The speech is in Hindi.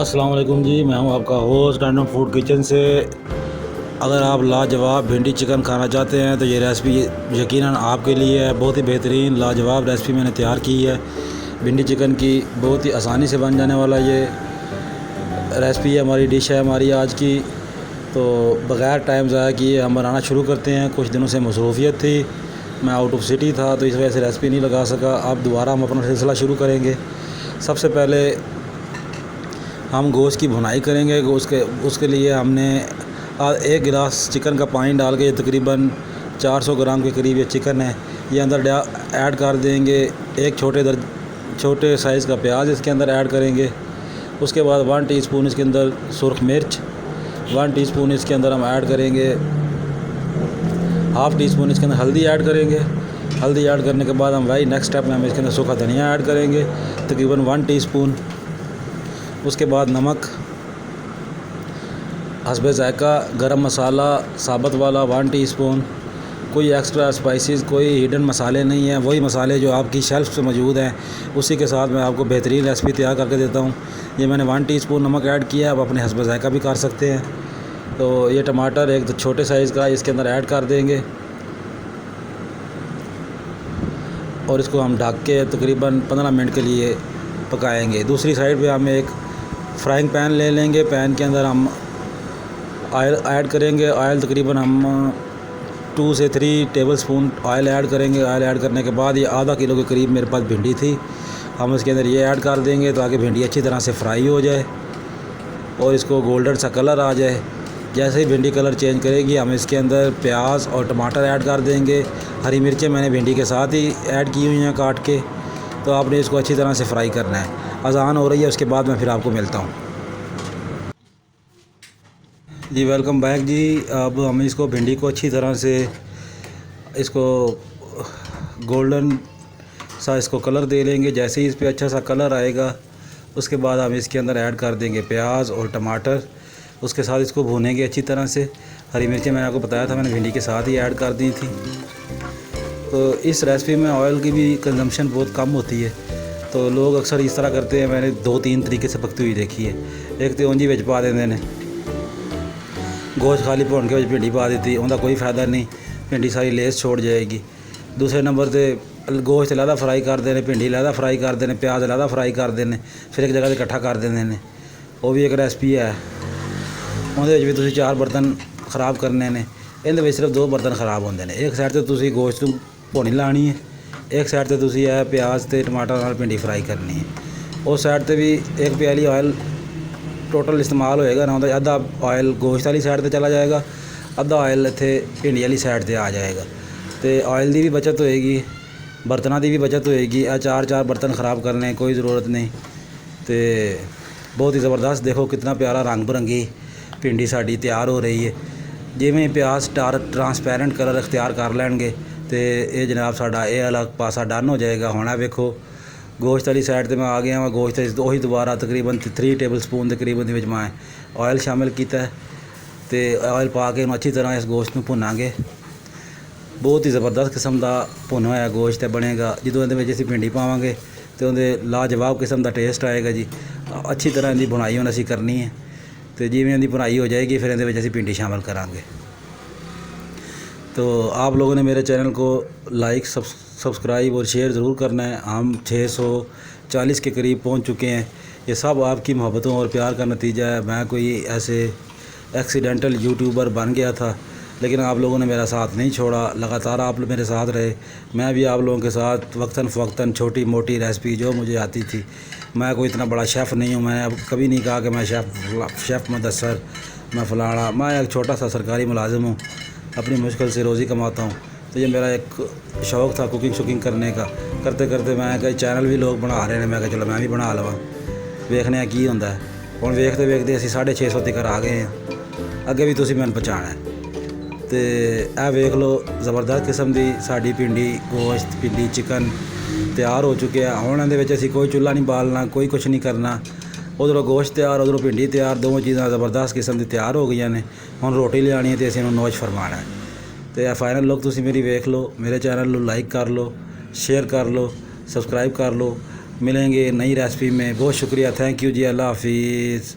अस्सलाम वालेकुम जी, मैं हूं आपका होस्ट डायनो फूड किचन से। अगर आप लाजवाब भिंडी चिकन खाना चाहते हैं तो ये रेसिपी यकीनन आपके लिए है। बहुत ही बेहतरीन लाजवाब रेसिपी मैंने तैयार की है भिंडी चिकन की। बहुत ही आसानी से बन जाने वाला ये रेसिपी है, हमारी डिश है हमारी आज की। तो बग़ैर टाइम ज़ाया किए हम बनाना शुरू करते हैं। कुछ दिनों से मसरूफ़ियत थी, मैं आउट ऑफ सिटी था तो इस वजह से रेसिपी नहीं लगा सका। अब दोबारा हम अपना सिलसिला शुरू करेंगे। सबसे पहले हम गोश्त की भुनाई करेंगे। उसके लिए हमने 1 गिलास चिकन का पानी डाल के, तकरीबन 400 ग्राम के करीब ये चिकन है, ये अंदर ऐड कर देंगे। एक छोटे साइज़ का प्याज इसके अंदर ऐड करेंगे। उसके बाद 1 टीस्पून इसके अंदर सुरख मिर्च, 1 टीस्पून इसके अंदर हम ऐड करेंगे, हाफ़ टीस्पून इसके अंदर हल्दी ऐड करेंगे। हल्दी ऐड करने के बाद हम नेक्स्ट स्टेप में हम इसके अंदर सूखा धनिया ऐड करेंगे, तकरीबन 1 टीस्पून। उसके बाद नमक हस्बे ज़ायक़ा, गरम मसाला साबुत वाला 1 टीस्पून। कोई एक्स्ट्रा स्पाइसेस, कोई हिडन मसाले नहीं हैं, वही मसाले जो आपकी शेल्फ पे मौजूद हैं उसी के साथ मैं आपको बेहतरीन रेसिपी तैयार करके देता हूँ। ये मैंने 1 टीस्पून नमक ऐड किया है, आप अपने हस्बे ज़ायक़ा भी कर सकते हैं। तो ये टमाटर एक छोटे साइज़ का इसके अंदर ऐड कर देंगे और इसको हम ढक के तकरीबन 15 मिनट के लिए पकाएंगे। दूसरी साइड पे हम एक फ्राइंग पैन ले लेंगे। पैन के अंदर हम ऑयल ऐड करेंगे। ऑयल तकरीबन हम 2 से 3 टेबलस्पून ऑयल ऐड करेंगे। ऑयल ऐड करने के बाद ये आधा किलो के करीब मेरे पास भिंडी थी, हम इसके अंदर ये ऐड कर देंगे ताकि भिंडी अच्छी तरह से फ्राई हो जाए और इसको गोल्डन सा कलर आ जाए। जैसे ही भिंडी कलर चेंज करेगी हम इसके अंदर प्याज और टमाटर ऐड कर देंगे। हरी मिर्चें मैंने भिंडी के साथ ही ऐड की हुई हैं काट के। तो आपने इसको अच्छी तरह से फ्राई करना है। अज़ान हो रही है, उसके बाद मैं फिर आपको मिलता हूँ जी। वेलकम बैक जी। अब हम इसको भिंडी को अच्छी तरह से इसको गोल्डन सा इसको कलर दे लेंगे। जैसे ही इस पर अच्छा सा कलर आएगा उसके बाद हम इसके अंदर ऐड कर देंगे प्याज और टमाटर। उसके साथ इसको भूनेंगे अच्छी तरह से। हरी मिर्चें मैंने आपको बताया था, मैंने भिंडी के साथ ही ऐड कर दी थी। तो इस रेसिपी में ऑयल की भी कंजम्पशन बहुत कम होती है, तो लोग अक्सर इस तरह करते हैं। मैंने 2-3 तरीके से पकती हुई देखी है। एक तो ऊंजी विच पा देंगे ने गोश्त खाली भुन के भिंडी पा दी, उनका कोई फ़ायदा नहीं, भिंडी सारी लेस छोड़ जाएगी। दूसरे नंबर पर गोश्त लहदा फ्राई कर देने, भिंडी लहदा फ्राई कर देने, प्याज लहदा फ्राई कर देने, फिर एक जगह से इकट्ठा कर देंगे ने। वो भी एक रेसिपी है, उहदे भी तुसीं 4 बर्तन ख़राब करने ने, इहदे सिर्फ 2 बर्तन ख़राब होंदे ने। एक साइड तो तुसीं गोश्त नूं भुनी लानी है, एक साइड तो तुसीं प्याज ते टमाटर नाल भिंडी फ्राई करनी है। उस साइड ते भी 1 प्याली ऑयल टोटल इस्तेमाल होएगा ना, अद्धा ऑयल गोश्त वाली साइड ते चला जाएगा, अद्धा ऑयल इत्थे भिंडी वाली साइड ते आ जाएगा। तो ऑयल की भी बचत होएगी, बर्तनों की भी बचत होएगी। 4 बर्तन ख़राब करने की कोई ज़रूरत नहीं। तो बहुत ही ज़बरदस्त, देखो कितना प्यारा रंग बिरंगी भिंडी साड़ी तैयार हो रही है। जिवें प्याज ट्रांसपेरेंट कलर अख्तियार कर लैणगे तो ये जनाब साडा ये अलग पासा डन हो जाएगा। हुण वेखो गोश्त वाली साइड ते मैं आ गया। मैं गोश्त उही दोबारा तकरीबन 3 टेबलस्पून के करीबन मैं ऑयल शामिल किया। तो ऑयल पा के अच्छी तरह इस गोश्त में भुनांगे। बहुत ही ज़बरदस्त किस्म का भुना होया गोश्त बनेगा। जो ये असीं भिंडी पावांगे तो उहदे लाजवाब किस्म का टेस्ट आएगा जी। अच्छी तरह इहदी भुनाई हुण असीं करनी है। तो जिवें इहदी भुनाई हो जाएगी फिर इहदे विच असीं भिंडी शामिल करांगे। तो आप लोगों ने मेरे चैनल को लाइक सब्सक्राइब और शेयर ज़रूर करना है। हम 640 के करीब पहुंच चुके हैं। ये सब आपकी मोहब्बतों और प्यार का नतीजा है। मैं कोई ऐसे एक्सीडेंटल यूट्यूबर बन गया था, लेकिन आप लोगों ने मेरा साथ नहीं छोड़ा, लगातार आप लोग मेरे साथ रहे। मैं भी आप लोगों के साथ वक्तन फ़वक्तन छोटी मोटी रेसिपी जो मुझे आती थी। मैं कोई इतना बड़ा शेफ़ नहीं हूँ। मैंने अब कभी नहीं कहा कि मैं शेफ़ मुदस्सर, मैं फ़लाना। मैं एक छोटा सा सरकारी मुलाजिम हूँ, अपनी मुश्किल से रोज़ी कमाता हूँ। तो ये मेरा एक शौक़ था कुकिंग शुकिंग करने का। करते करते मैं कई चैनल भी लोग बना रहे हैं, मैं चलो मैं भी बना लवां, वेखने की होंदा है। हुण वेखते वेखते असीं 650 तक आ गए हैं। अगे भी तुसीं मैनूं पहचाना है। तो यह वेख लो ज़बरदस्त किस्म की साड़ी भिंडी गोश्त भिंडी चिकन तैयार हो चुके हैं। हुण इहदे विच असीं कोई चुल्हा नहीं बालना, कोई कुछ नहीं करना। उधरों गोश्त तैयार, उधरों भिंडी तैयार, दोवें चीज़ां ज़बरदस्त किस्म की तैयार हो गई ने। हुण रोटी लियानी है तो असीं इहनूं नोश फरमाना है। तो यह फाइनल लुक तुसीं मेरी वेख लो। मेरे चैनल को लाइक कर लो, शेयर कर लो, सबसक्राइब कर लो। मिलेंगे नई रेसिपी में। बहुत शुक्रिया, थैंक यू जी, अल्लाह हाफिज़।